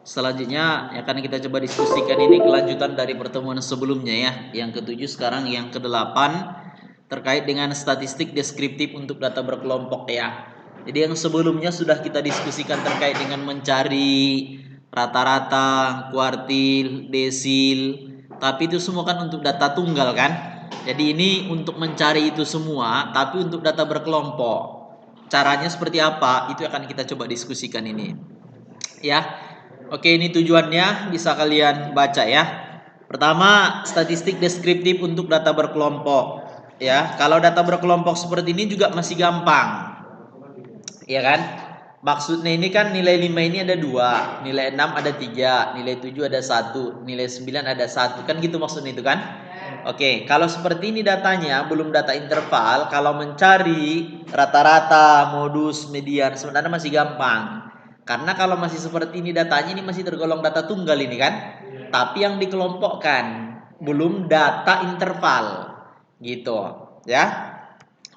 Selanjutnya akan kita coba diskusikan ini kelanjutan dari pertemuan sebelumnya ya. Yang ketujuh sekarang yang kedelapan terkait dengan statistik deskriptif untuk data berkelompok ya. Jadi yang sebelumnya sudah kita diskusikan terkait dengan mencari rata-rata, kuartil, desil. Tapi itu semua kan untuk data tunggal kan. Jadi ini untuk mencari itu semua tapi untuk data berkelompok. Caranya seperti apa? Itu akan kita coba diskusikan ini. Ya. Oke, ini tujuannya bisa kalian baca ya. Pertama, statistik deskriptif untuk data berkelompok. Ya, kalau data berkelompok seperti ini juga masih gampang. Ya kan? Maksudnya ini kan nilai 5 ini ada 2, nilai 6 ada 3, nilai 7 ada 1, nilai 9 ada 1. Kan gitu maksudnya itu kan? Oke, kalau seperti ini datanya, belum data interval, kalau mencari rata-rata, modus, median sebenarnya masih gampang. Karena kalau masih seperti ini datanya, ini masih tergolong data tunggal ini kan? Tapi yang dikelompokkan, belum data interval. Gitu, ya.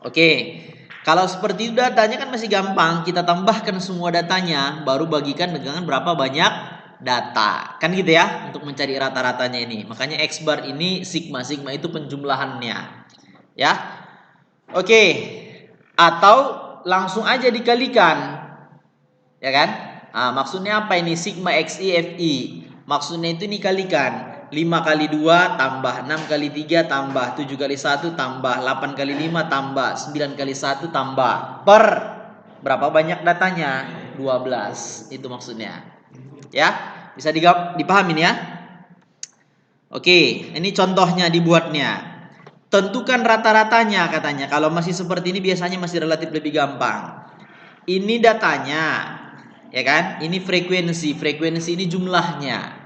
Oke. Kalau seperti itu datanya kan masih gampang, kita tambahkan semua datanya, baru bagikan dengan berapa banyak data. Kan gitu ya, untuk mencari rata-ratanya ini. Makanya X bar ini sigma itu penjumlahannya. Ya. Oke. Atau langsung aja dikalikan. Ya kan? Nah, maksudnya apa ini sigma XI FI? Maksudnya itu dikalikan 5 kali 2 tambah 6 kali 3 tambah 7 kali 1 tambah 8 kali 5 tambah 9 kali 1 tambah per berapa banyak datanya? 12. Itu maksudnya. Ya, bisa dipahamin ya? Oke, ini contohnya dibuatnya. Tentukan rata-ratanya katanya. Kalau masih seperti ini biasanya masih relatif lebih gampang. Ini datanya, ya kan? Ini frekuensi. Frekuensi ini jumlahnya.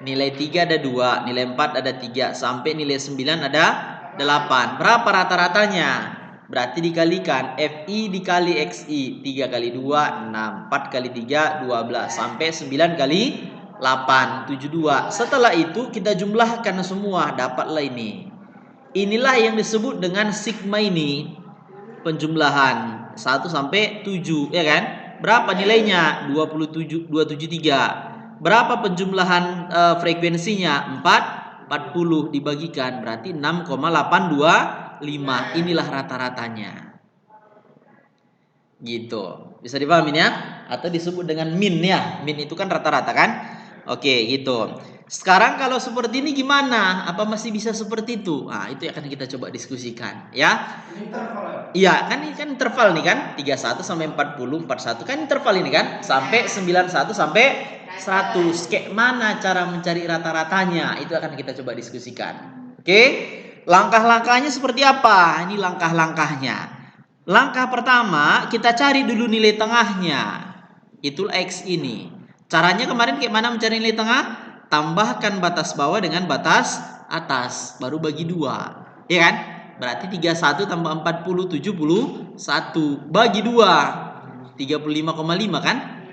Nilai 3 ada 2, nilai 4 ada 3, sampai nilai 9 ada 8. Berapa rata-ratanya? Berarti dikalikan FI dikali XI. 3 kali 2, 6. 4 kali 3, 12. Sampai 9 kali 8, 72. Setelah itu kita jumlahkan semua, dapatlah ini. Inilah yang disebut dengan sigma ini. Penjumlahan 1 sampai 7, ya kan? Berapa nilainya? 27, 273. Berapa penjumlahan frekuensinya? 40 dibagikan berarti 6,825. Inilah rata-ratanya. Gitu. Bisa dipahami ya? Atau disebut dengan min ya. Min itu kan rata-rata kan? Oke, gitu. Sekarang kalau seperti ini gimana? Apa masih bisa seperti itu? Nah, itu akan kita coba diskusikan ya. Iya, kan ini kan interval nih kan? 31 sampai 40, 41 kan interval ini kan? Sampai 91 sampai 100. Kayak mana cara mencari rata-ratanya? Itu akan kita coba diskusikan. Oke? Langkah-langkahnya seperti apa? Ini langkah-langkahnya. Langkah pertama, kita cari dulu nilai tengahnya. Itulah X ini. Caranya kemarin kayak mana mencari nilai tengah? Tambahkan batas bawah dengan batas atas, baru bagi 2. Iya kan? Berarti 31 tambah 40, 71. Bagi 2, 35,5 kan?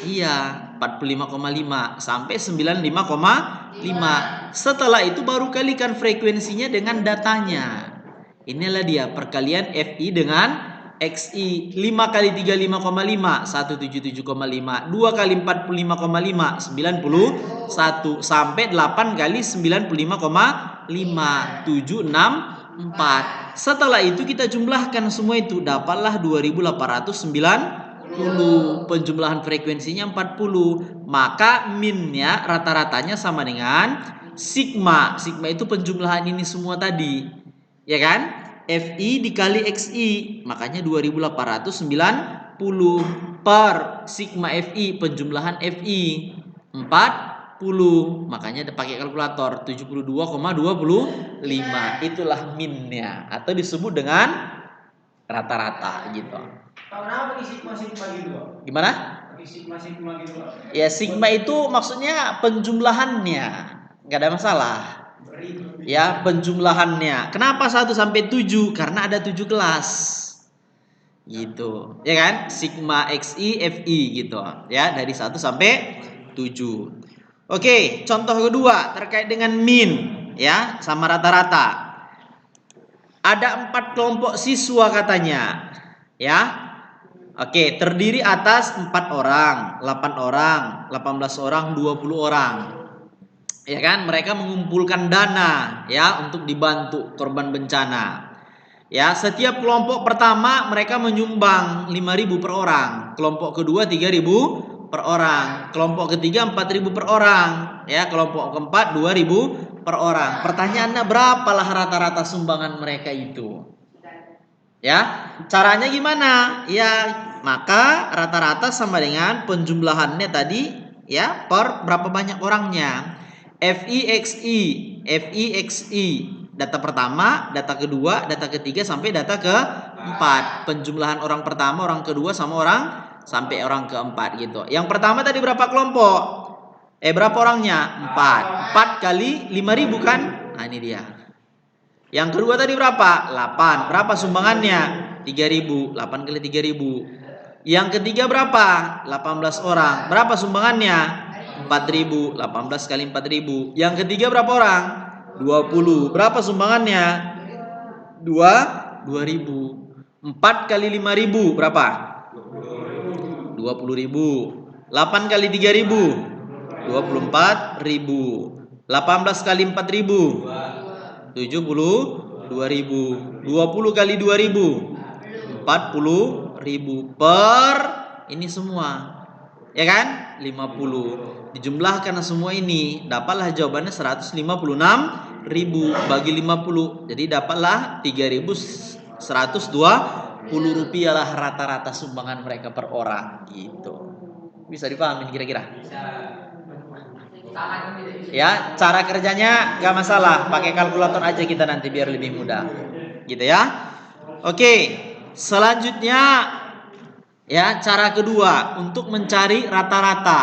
Iya, 45,5 sampai 95,5. Setelah itu baru kalikan frekuensinya dengan datanya. Inilah dia perkalian FI dengan XI. 5 kali 3 5,5 177,5. 2 kali 45,5 91 sampai 8 kali 95,5 764. Setelah itu kita jumlahkan semua itu, dapatlah 2890. Penjumlahan frekuensinya 40. Maka minnya rata-ratanya sama dengan sigma. Sigma itu penjumlahan ini semua tadi. Ya kan? FI dikali XI, makanya 2890 per sigma FI, penjumlahan FI 40, makanya pakai kalkulator 72,25. Itulah minnya atau disebut dengan rata-rata gitu. Kenapa pakai sigma gitu? Gimana? Pakai sigma gitu. Ya sigma itu maksudnya penjumlahannya, nggak ada masalah. Ya, penjumlahannya. Kenapa 1 sampai 7? Karena ada 7 kelas. Gitu. Ya kan? Sigma XI FI gitu. Ya, dari 1 sampai 7. Oke, contoh kedua terkait dengan min ya, sama rata-rata. Ada 4 kelompok siswa katanya. Ya. Oke, terdiri atas 4 orang, 8 orang, 18 orang, 20 orang. Ya kan, mereka mengumpulkan dana ya untuk dibantu korban bencana. Ya, setiap kelompok pertama mereka menyumbang 5.000 per orang, kelompok kedua 3.000 per orang, kelompok ketiga 4.000 per orang, ya, kelompok keempat 2.000 per orang. Pertanyaannya berapalah rata-rata sumbangan mereka itu? Ya, caranya gimana? Ya, maka rata-rata sama dengan penjumlahannya tadi ya per berapa banyak orangnya. FIXI, FIXI, data pertama, data kedua, data ketiga sampai data keempat. Penjumlahan orang pertama, orang kedua sama orang sampai orang keempat gitu. Yang pertama tadi berapa kelompok? Berapa orangnya? 4. 4 kali 5.000 kan? Nah, ini dia. Yang kedua tadi berapa? 8. Berapa sumbangannya? 3.000. 8 kali 3.000. Yang ketiga berapa? 18 orang. Berapa sumbangannya? 4.000. 18 kali 4.000. Yang ketiga berapa orang? 20. Berapa sumbangannya? 2.000. 4 kali 5.000 berapa? 20.000. 8 kali 3.000 24.000. 18 kali 4.000 72.000. 20 kali 2.000 40.000 per ini semua. Ya kan? 50. Dijumlahkan semua ini, dapatlah jawabannya 156.000 bagi 50. Jadi dapatlah 3.120 rupiah lah rata-rata sumbangan mereka per orang gitu. Bisa dipahami kira-kira? Ya, cara kerjanya gak masalah, pakai kalkulator aja kita nanti biar lebih mudah. Gitu ya. Oke, selanjutnya ya, cara kedua untuk mencari rata-rata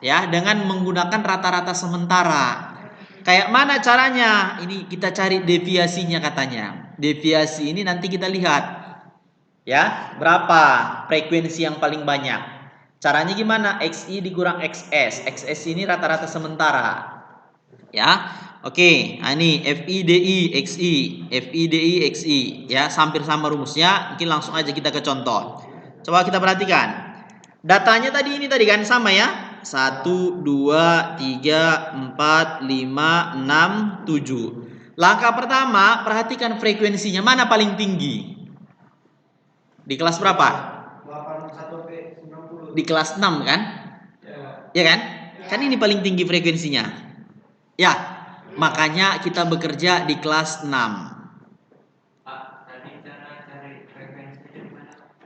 ya dengan menggunakan rata-rata sementara. Kayak mana caranya? Ini kita cari deviasinya katanya. Deviasi ini nanti kita lihat ya, berapa frekuensi yang paling banyak. Caranya gimana? XI dikurang XS. XS ini rata-rata sementara. Ya. Oke, nah ini FIDI XI, FIDI XI ya, hampir sama rumusnya. Mungkin langsung aja kita ke contoh. Coba kita perhatikan. Datanya tadi ini tadi kan sama ya. 1 2 3 4 5 6 7. Langkah pertama, perhatikan frekuensinya mana paling tinggi. Di kelas berapa? 81 Di kelas 6 kan? Ya kan? Kan ini paling tinggi frekuensinya. Ya, makanya kita bekerja di kelas 6.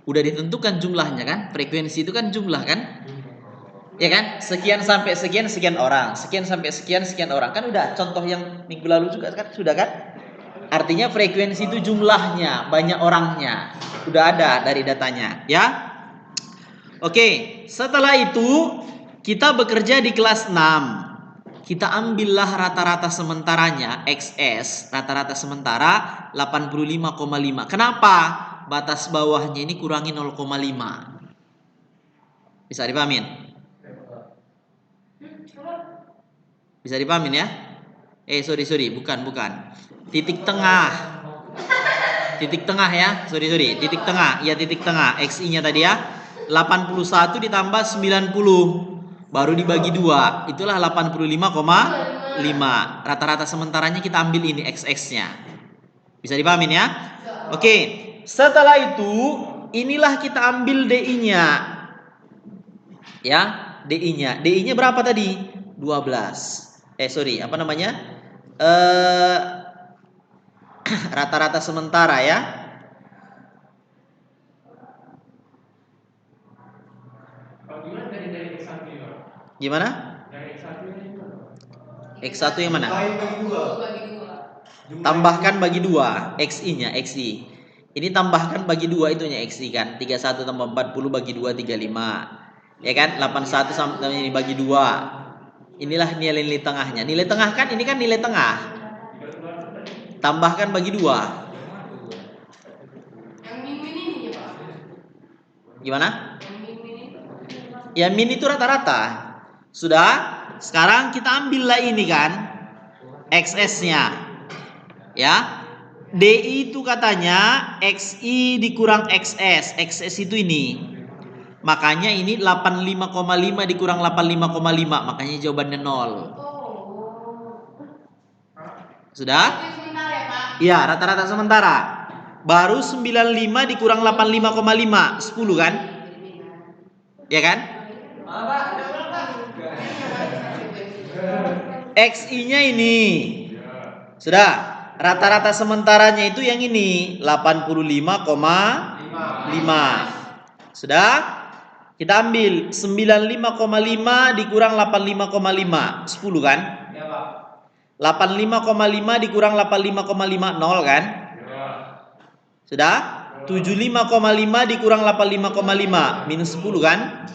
Udah ditentukan jumlahnya kan? Frekuensi itu kan jumlah kan? Ya kan? Sekian sampai sekian sekian orang, sekian sampai sekian sekian orang. Kan udah contoh yang minggu lalu juga kan sudah kan? Artinya frekuensi itu jumlahnya, banyak orangnya. Udah ada dari datanya, ya. Oke, setelah itu kita bekerja di kelas 6. Kita ambillah rata-rata sementaranya XS, rata-rata sementara 85,5. Kenapa? Batas bawahnya ini kurangi 0,5. Bisa dipahamin? Bisa dipahamin ya? Sorry, bukan. Titik tengah. Titik tengah ya. Sorry. Titik tengah. Ya, titik tengah. XI-nya tadi ya. 81 ditambah 90. Baru dibagi 2. Itulah 85,5. Rata-rata sementaranya kita ambil ini XX-nya. Bisa dipahamin ya? Oke. Setelah itu, inilah kita ambil DI-nya. Ya, DI-nya. DI-nya berapa tadi? 12. Apa namanya? Rata-rata sementara ya. Gimana? X1 yang mana? Tambahkan bagi 2 XI-nya, XI. Ini tambahkan bagi 2 itunya XI kan. 31 tambah 40 bagi 2 35. Ya kan? 81 sampai ini bagi 2. Inilah nilai tengahnya. Nilai tengah kan ini kan nilai tengah. Tambahkan bagi 2. Gimana? Ya, min itu rata-rata. Sudah? Sekarang kita ambillah ini kan XS-nya. Ya. DI itu katanya XI dikurang XS. XS itu ini. Makanya ini 85,5 dikurang 85,5. Makanya jawabannya 0. Sudah? Iya, rata-rata sementara. Baru 95 dikurang 85,5. 10 kan? Ya kan? XI-nya ini. Sudah? Rata-rata sementaranya itu yang ini 85,5. Sudah? Kita ambil 95,5 dikurang 85,5. 10 kan? Ya, Pak. 85,5 dikurang 85,5 0 kan? Sudah? 75,5 dikurang 85,5 minus 10 kan?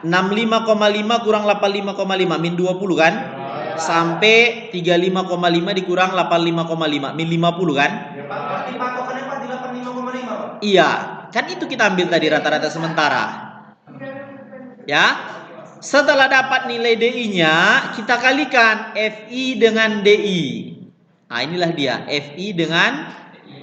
65,5 kurang 85,5 min 20 kan? Sampai 35,5 dikurang 85,5 min 50 kan? Ya, Pak. Berarti patokannya Pak di 85,5, Pak. Iya, kan itu kita ambil tadi rata-rata sementara. Ya. Setelah dapat nilai DI-nya, kita kalikan FI dengan DI. Nah, inilah dia, FI dengan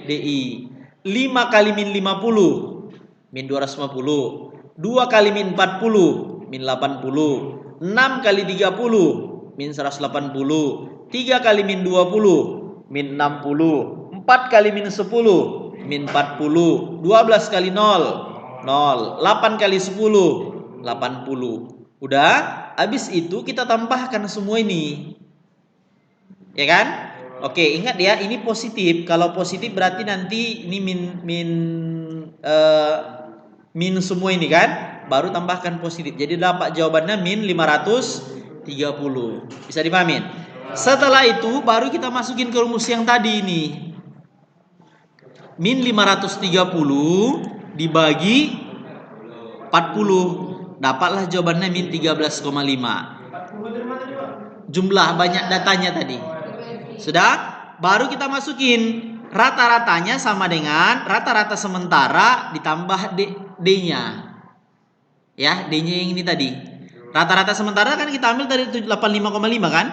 DI. 5 kali min 50 min 250. 2 kali min 40 min 80. 6 kali 30 min 180. 3 kali min 20 min 60. 4 kali min 10 min 40. 12 kali 0 0. 8 kali 10 80. Udah, habis itu kita tambahkan semua ini. Ya kan? Oke, ingat ya, ini positif. Kalau positif berarti nanti ini min semua ini kan, baru tambahkan positif. Jadi dapat jawabannya min 530. Bisa dipahamin? Setelah itu baru kita masukin ke rumus yang tadi ini. Min 530 dibagi 40. Dapatlah jawabannya min 13,5. 40 dari mana nih, Pak? Jumlah banyak datanya tadi. Sudah? Baru kita masukin rata-ratanya sama dengan rata-rata sementara ditambah D-nya. Ya, D-nya yang ini tadi. Rata-rata sementara kan kita ambil dari 85,5 kan?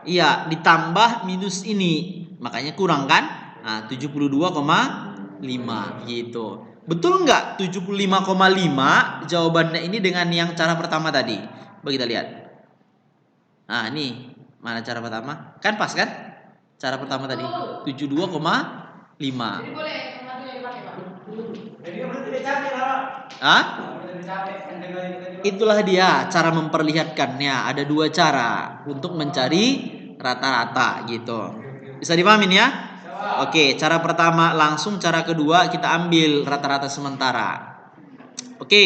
Iya, ditambah minus ini. Makanya kurang kan? Nah, 72,5 gitu. Betul nggak 75,5 jawabannya ini dengan yang cara pertama tadi? Coba kita lihat. Nah, ini mana cara pertama? Kan pas kan? Cara pertama tadi 72,5. Jadi boleh satu yang dipakai, Pak. Jadi berarti dia capek, Pak. Hah? Berarti capek kan dengan itu tadi, Pak. Itulah dia cara memperlihatkannya. Ada dua cara untuk mencari rata-rata gitu. Bisa dipahamin ya? Oke, cara pertama langsung, cara kedua kita ambil rata-rata sementara. Oke,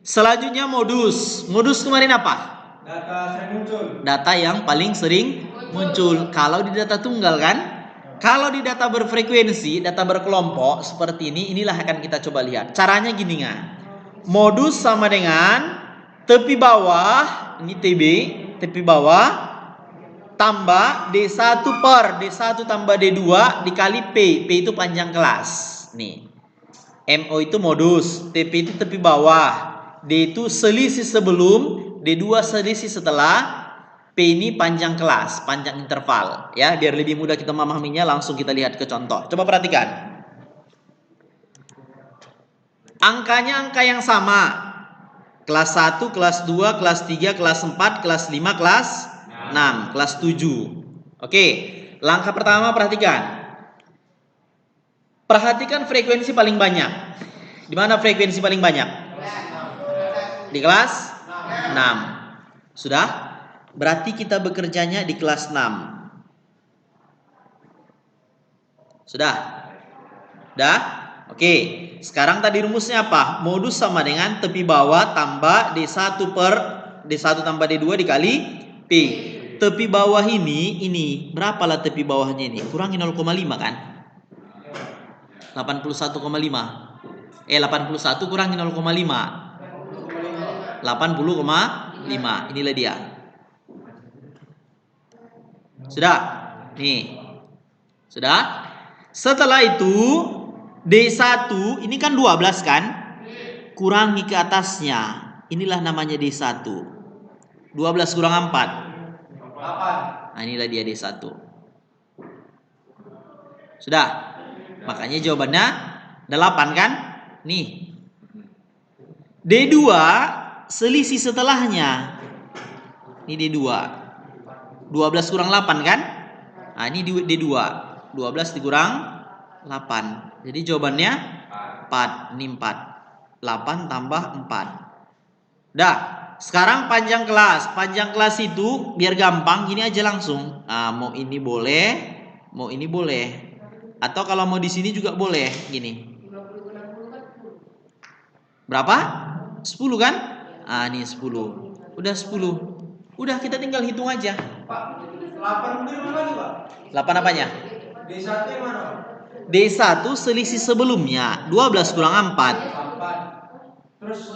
selanjutnya modus. Modus kemarin apa? Data sering muncul. Data yang paling sering muncul. Kalau di data tunggal kan? Kalau di data berfrekuensi, data berkelompok seperti ini, inilah akan kita coba lihat. Caranya gini nggak? Modus sama dengan tepi bawah, ini TB, tepi bawah tambah D1 per D1 tambah D2 dikali P. P itu panjang kelas. Nih. MO itu modus, TP itu tepi bawah, D itu selisih sebelum, D2 selisih setelah, P ini panjang kelas, panjang interval. Ya, biar lebih mudah kita memahaminya, langsung kita lihat ke contoh. Coba perhatikan. Angkanya angka yang sama. Kelas 1, kelas 2, kelas 3, kelas 4, kelas 5, kelas 6, kelas 7. Oke, langkah pertama perhatikan. Perhatikan frekuensi paling banyak. Di mana frekuensi paling banyak? Di kelas 6. Sudah? Berarti kita bekerjanya di kelas 6. Sudah? Sudah? Oke. Sekarang tadi rumusnya apa? Modus sama dengan tepi bawah tambah D1 per D1 tambah D2 dikali P. Tepi bawah ini berapalah tepi bawahnya ini? Kurangi 0,5 kan? 81,5. 81 kurangi 0,5. 80,5. Inilah dia. Sudah? Nih. Sudah? Setelah itu D1 ini kan 12 kan? Kurangi ke atasnya. Inilah namanya D1. 12 kurang 4. 8. Nah, inilah dia D1. Sudah? Makanya jawabannya 8 kan? Nih. D2 selisih setelahnya. Ini D2. 12 kurang 8 kan? Nah, ini D2. 12 dikurang 8. Jadi jawabannya 4. Ini 4. 8 tambah 4. Dah. Sekarang panjang kelas. Panjang kelas itu biar gampang gini aja langsung. Nah, mau ini boleh, mau ini boleh. Atau kalau mau di sini juga boleh, gini. Berapa? 10 kan? Ah, ini 10. Udah 10. Udah kita tinggal hitung aja. Pak, 8 di mana lagi, Pak? 8 apanya? D1 yang mana, Pak? D1 selisih sebelumnya 12 kurang 4. 4. Terus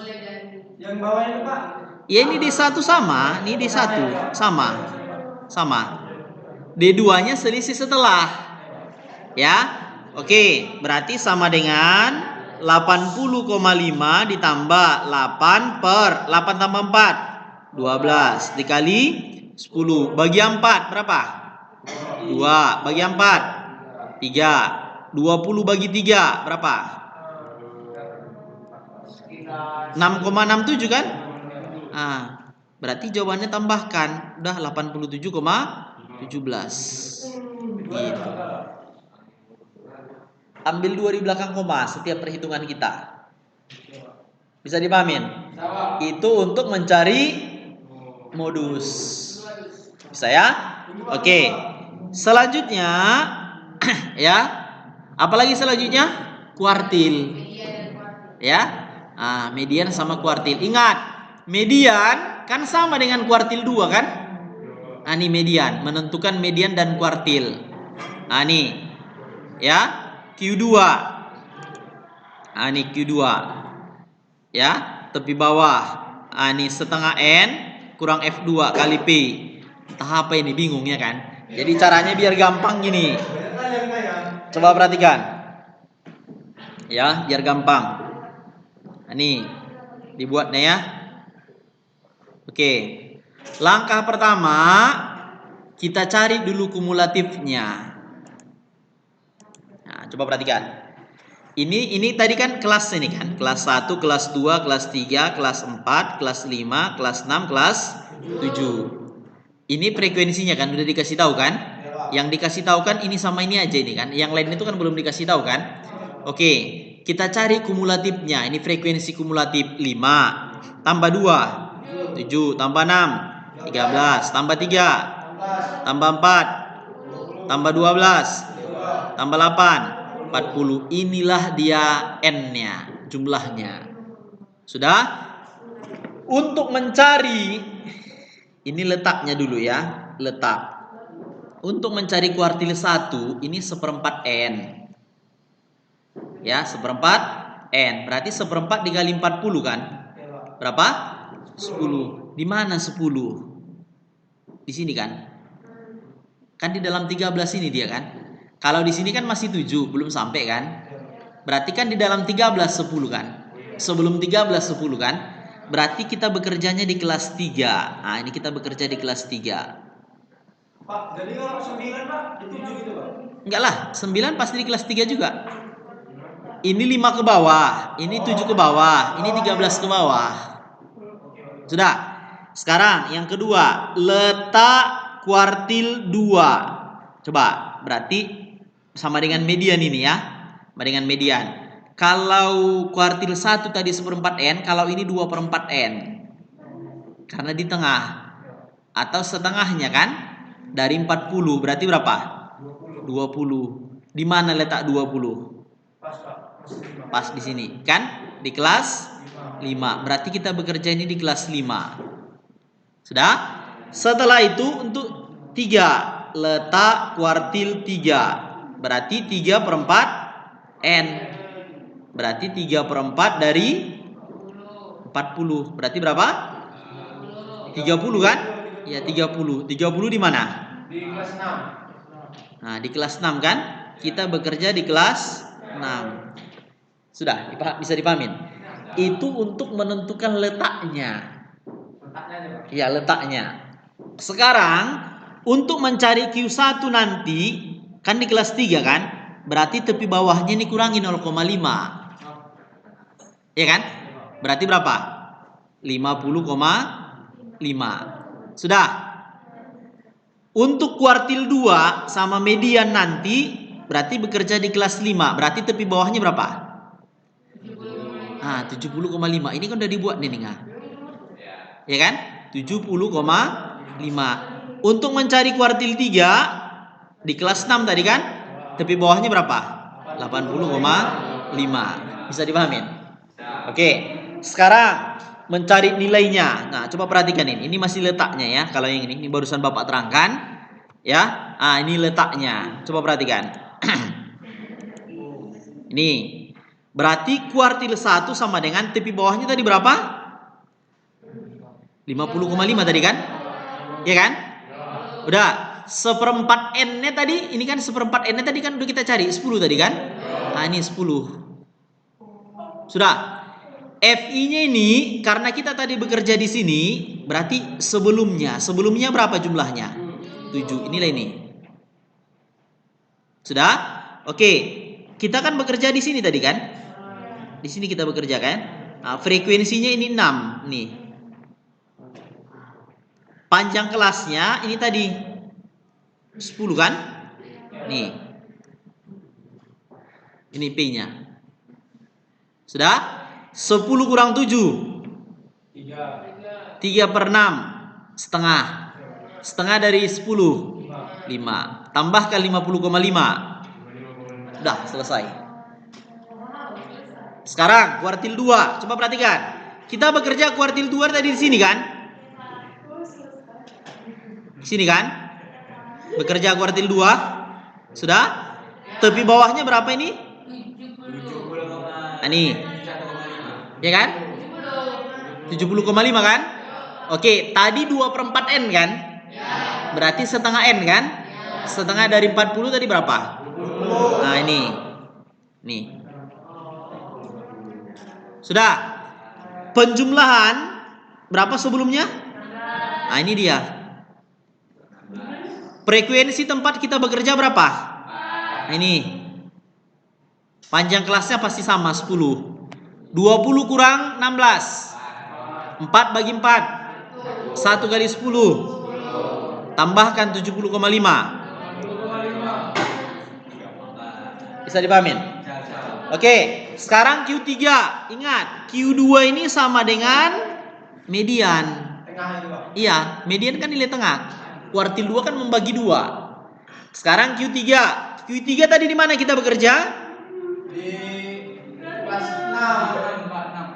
yang bawahnya itu, Pak? Ya ini D1 sama, ini D1 sama. Sama. D2-nya selisih setelah. Ya. Oke, berarti sama dengan 80,5 ditambah 8 per 8 tambah 4 12 dikali 10 bagi 4 berapa? 2 bagi 4 3 20 bagi 3 berapa? 6,67 kan? Ah, berarti jawabannya tambahkan udah 87,17 gitu. Ambil 2 di belakang koma setiap perhitungan kita. Bisa dipahamin? Itu untuk mencari modus. Bisa ya? Oke. Selanjutnya ya. Apalagi selanjutnya? Kuartil. Ya. Ah, median sama kuartil. Ingat, median kan sama dengan kuartil 2 kan? Nah, ini median, menentukan median dan kuartil. Nah, nih. Ya. Q2. Nah, ini Q2. Ya, tepi bawah. Nah, ini setengah N kurang F2 kali P. Entah apa ini, bingung ya kan? Jadi caranya biar gampang gini. Coba perhatikan. Ya, biar gampang. Nah, ini dibuatnya ya. Oke. Langkah pertama kita cari dulu kumulatifnya. Nah, coba perhatikan. Ini tadi kan kelas ini kan. Kelas 1, kelas 2, kelas 3, kelas 4, kelas 5, kelas 6, kelas 7. Ini frekuensinya kan udah dikasih tahu kan? Yang dikasih tahu kan ini sama ini aja ini kan. Yang lain itu kan belum dikasih tahu kan? Oke, kita cari kumulatifnya. Ini frekuensi kumulatif 5 tambah 2 7 tambah 6 13 tambah 3 tambah 4 tambah 12 tambah 8 40. Inilah dia N-nya, jumlahnya. Sudah? Untuk mencari, ini letaknya dulu ya, letak. Untuk mencari kuartil 1, ini 1/4 N. Ya, 1/4 N. Berarti 1/4 dikali 40 kan? Berapa? 10. Di mana 10? Di sini kan? Kan di dalam 13 ini dia kan? Kalau di sini kan masih 7, belum sampai kan? Berarti kan di dalam 13 10 kan? Sebelum 13 10 kan? Berarti kita bekerjanya di kelas 3. Nah, ini kita bekerja di kelas 3. Pak, jadi kalau 9, Pak, di 7 gitu, Pak? Enggak lah, 9 pasti di kelas 3 juga. Ini 5 ke bawah, ini 7 ke bawah, ini 13 ke bawah. Sudah. Sekarang yang kedua, letak kuartil 2. Coba, berarti sama dengan median ini ya. Sama dengan median. Kalau kuartil 1 tadi 1/4 N, kalau ini 2/4 N. Karena di tengah. Atau setengahnya kan? Dari 40 berarti berapa? 20. Di mana letak 20? Pas, Pak. Pas di sini, kan? Di kelas 5. Berarti kita bekerja ini di kelas 5. Sudah? Setelah itu untuk 3, letak kuartil 3. Berarti 3/4 N. Berarti 3/4 dari 40. Berarti berapa? 30 kan? Ya, 30. 30 di mana? Di kelas 6. Nah, di kelas 6 kan? Kita bekerja di kelas 6. Sudah, bisa dipahamin? Itu untuk menentukan letaknya. Letaknya aja, Pak. Ya, letaknya. Sekarang untuk mencari Q1 nanti kan di kelas 3 kan? Berarti tepi bawahnya ini kurangi 0,5. Ya kan? Berarti berapa? 50,5. Sudah. Untuk kuartil 2 sama median nanti berarti bekerja di kelas 5. Berarti tepi bawahnya berapa? 70,5. Ini kan udah dibuat nih, Ninga. Ya kan? 70,5. Untuk mencari kuartil 3 di kelas 6 tadi kan? Tepi bawahnya berapa? 80,5. Bisa dipahamin? Oke. Sekarang mencari nilainya. Nah, coba perhatikan ini. Ini masih letaknya ya. Kalau yang ini barusan Bapak terangkan, ya. Ini letaknya. Coba perhatikan. Ini. Berarti kuartil 1 sama dengan tepi bawahnya tadi berapa? 50,5 tadi kan? Ya kan? Udah. Seperempat N-nya tadi, ini kan seperempat N-nya tadi kan udah kita cari 10 tadi kan? Ini 10. Sudah. FI-nya ini karena kita tadi bekerja di sini, berarti sebelumnya berapa jumlahnya? 7. Inilah ini. Sudah? Oke. Kita kan bekerja di sini tadi kan? Di sini kita bekerja kan? Frekuensinya ini 6 nih. Panjang kelasnya ini tadi 10 kan? Nih. Ini P-nya. Sudah? 10 kurang 7 3/6 setengah. Setengah dari 10 5. Tambahkan 50,5. Udah selesai. Sekarang kuartil 2. Coba perhatikan. Kita bekerja kuartil 2 tadi di sini kan? Di sini kan? Bekerja kuartil 2. Sudah? Tepi bawahnya berapa ini? Ini. Ya kan? 70,5 kan? Oke, tadi 2/4 N kan? Berarti setengah N kan? Setengah dari 40 tadi berapa? Nah, ini. Nih. Sudah. Penjumlahan berapa sebelumnya? Nah, ini dia. Frekuensi tempat kita bekerja berapa? Nah, ini. Panjang kelasnya pasti sama 10. 20 kurang 16. 4 bagi 4. 1 kali 10. Tambahkan 70,5. Bisa dipahamin? Oke, sekarang Q3. Ingat, Q2 ini sama dengan median. Iya, median kan nilai tengah. Kuartil 2 kan membagi 2. Sekarang Q3. Q3 tadi di mana kita bekerja?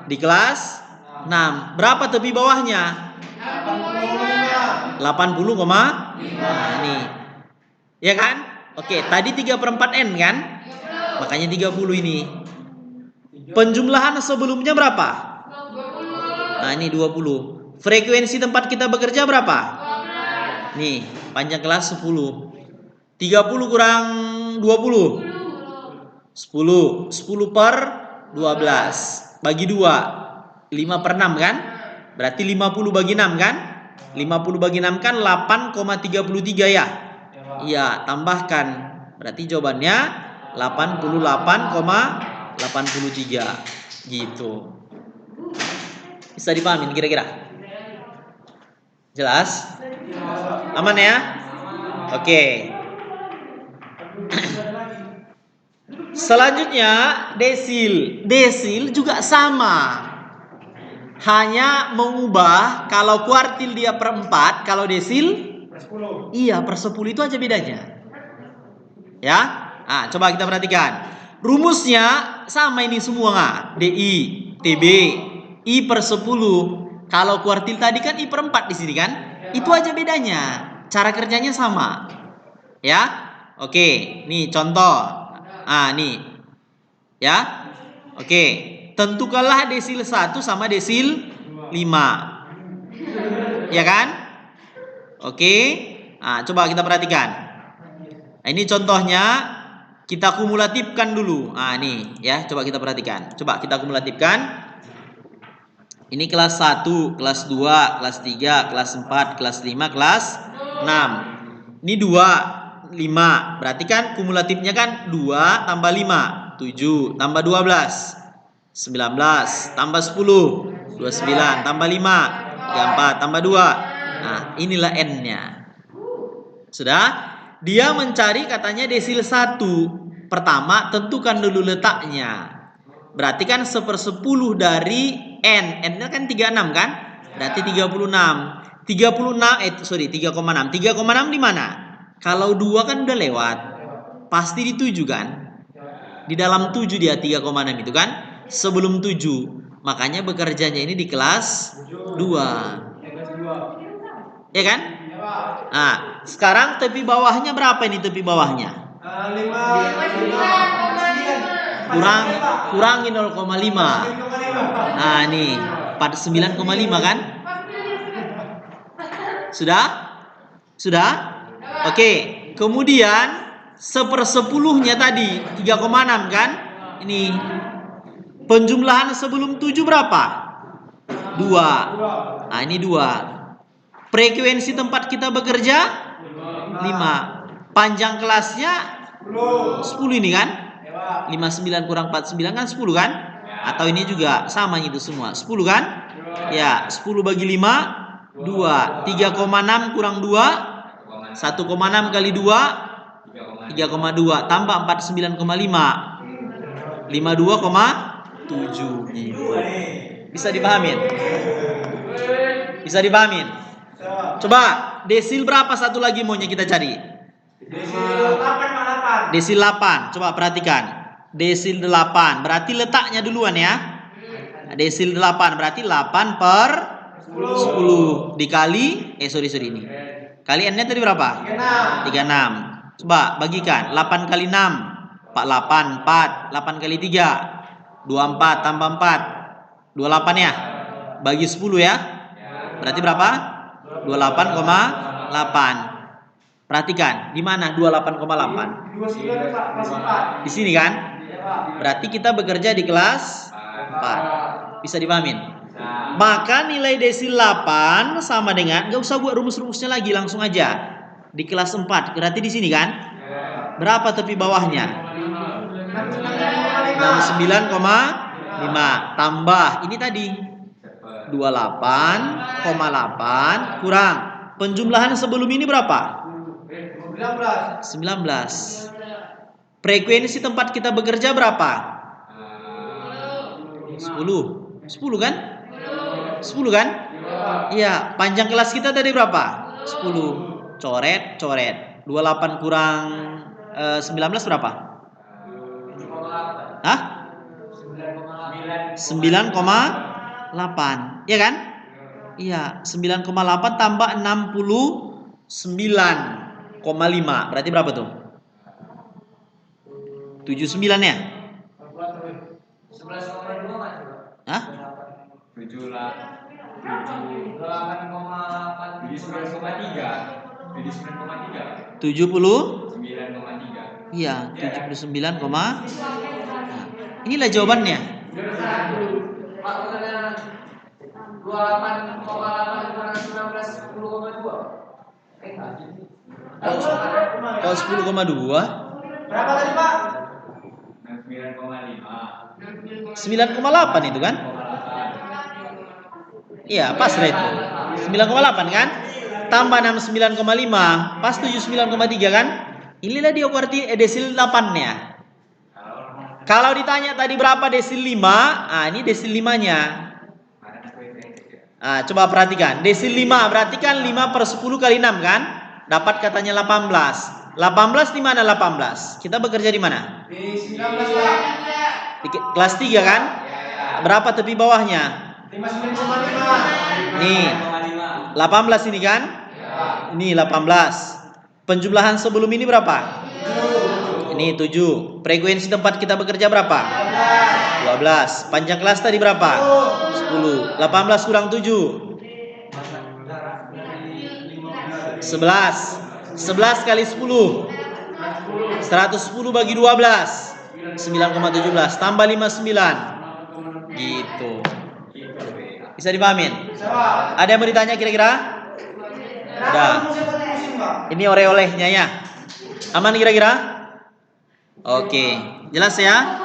Di kelas 6. Berapa tepi bawahnya? 80, ini. Ya kan? Oke, tadi 3/4 N kan? Makanya 30 ini. Penjumlahan sebelumnya berapa? Nah, ini 20. Frekuensi tempat kita bekerja berapa? Nih, panjang kelas 10. 30 kurang 20. 10. 10 per 12. Bagi 2. 5/6 kan? Berarti 50 bagi 6 kan? 50 bagi 6 kan 8,33 ya? Iya, tambahkan. Berarti jawabannya 88,83. Gitu. Bisa dipahamin kira-kira? Jelas? Aman ya? Oke. Selanjutnya desil. Desil juga sama. Hanya mengubah kalau kuartil dia per 4, kalau desil per 10. Iya, per 10 itu aja bedanya. Ya? Coba kita perhatikan. Rumusnya sama ini semua nggak? DI, TB, I per 10. Kalau kuartil tadi kan I per 4 di sini kan? Itu aja bedanya. Cara kerjanya sama. Ya? Oke, nih contoh. Nih. Ya? Oke. Tentukanlah desil 1 sama desil 5. Ya kan? Oke. Coba kita perhatikan. Ini contohnya kita kumulatifkan dulu. Nih ya, coba kita perhatikan. Coba kita kumulatifkan. Ini kelas 1, kelas 2, kelas 3, kelas 4, kelas 5, kelas 6. Ini 2. 5. Berarti kan kumulatifnya kan 2 tambah 5, 7 tambah 12, 19 tambah 10, 29 tambah 5, 34 tambah 2. Nah, inilah N-nya. Sudah? Dia mencari katanya desil 1. Pertama, tentukan dulu letaknya. Berarti kan 1/10 dari N. N-nya kan 36 kan? Berarti 36. 3,6. 3,6 di mana? Kalau 2 kan udah lewat. Pasti di 7 kan? Di dalam 7 dia 3,6 itu kan? Sebelum 7. Makanya bekerjanya ini di kelas 2. Ya kan? Nah, sekarang tepi bawahnya berapa ini tepi bawahnya? 5,9. Kurangi 0,5. Nah, nih 49,5 kan? Sudah? Sudah? Oke. Kemudian 1/10-nya tadi 3,6 kan? Ini penjumlahan sebelum 7 berapa? 2. Nah, ini 2. Frekuensi tempat kita bekerja 5. Panjang kelasnya 10 ini kan? 59 kurang 49 kan 10 kan? Atau ini juga sama itu semua 10 kan? Ya, 10 bagi 5 2. 3,6 kurang 2 1,6 kali 2 3,2 tambah 49,5 52,7 gitu. Bisa dipahamin? Bisa dipahamin? Coba desil berapa satu lagi maunya kita cari? Desil 8. Coba perhatikan. Desil 8. Berarti letaknya duluan ya. Desil 8 berarti 8 per 10 dikali ini. Kali N-nya tadi berapa? 36. Coba bagikan 8 kali 6 48 4 8 kali 3 24 tambah 4 28 ya. Bagi 10 ya. Berarti berapa? 28,8. Perhatikan, di mana 28,8? Di sini kan? Berarti kita bekerja di kelas 4. Bisa dipahamin? Maka nilai desil 8 sama dengan, nggak usah buat rumus-rumusnya lagi, langsung aja. Di kelas 4, berarti di sini kan? Berapa tepi bawahnya? 69,5 tambah ini tadi 28,8 kurang penjumlahan sebelum ini berapa? 19. Frekuensi tempat kita bekerja berapa? 10 kan? 10 kan? Iya, panjang kelas kita tadi berapa? 10. Coret 28 kurang 19 berapa? Hah? 9,8. Iya kan? Iya, 9,8 tambah 69,5. Berarti berapa tuh? 79 ya? 11,2 Mas. Hah? 70? Iya, 79, nah, inilah jawabannya. 28,8 Kalau 10,2 berapa tadi Pak? 9,8 itu kan? Iya, pas lah itu. 9,8 kan? Tambah 69,5, pas 79,3 kan? Inilah dia berarti desil 8-nya. Kalau ditanya tadi berapa desil 5, ini desil 5-nya. Coba perhatikan. Desil 5 berarti kan 5 per 10 kali 6 kan? Dapat katanya 18. 18 di mana 18? Kita bekerja di mana? Di 19 Pak. Di kelas 3 kan? Berapa tepi bawahnya? 59,5. Nih 18 ini kan? Ini 18. Penjumlahan sebelum ini berapa? 7. Ini 7. Frekuensi tempat kita bekerja berapa? 12. Panjang kelas tadi berapa? 10. 18 kurang 7. 11. 11 kali 10. 110 bagi 12. 9,17 tambah 59. Gitu. Bisa dipahamin? Ada yang mau ditanya kira-kira? Udah. Ini oleh-olehnya ya. Aman kira-kira? Oke, jelas ya?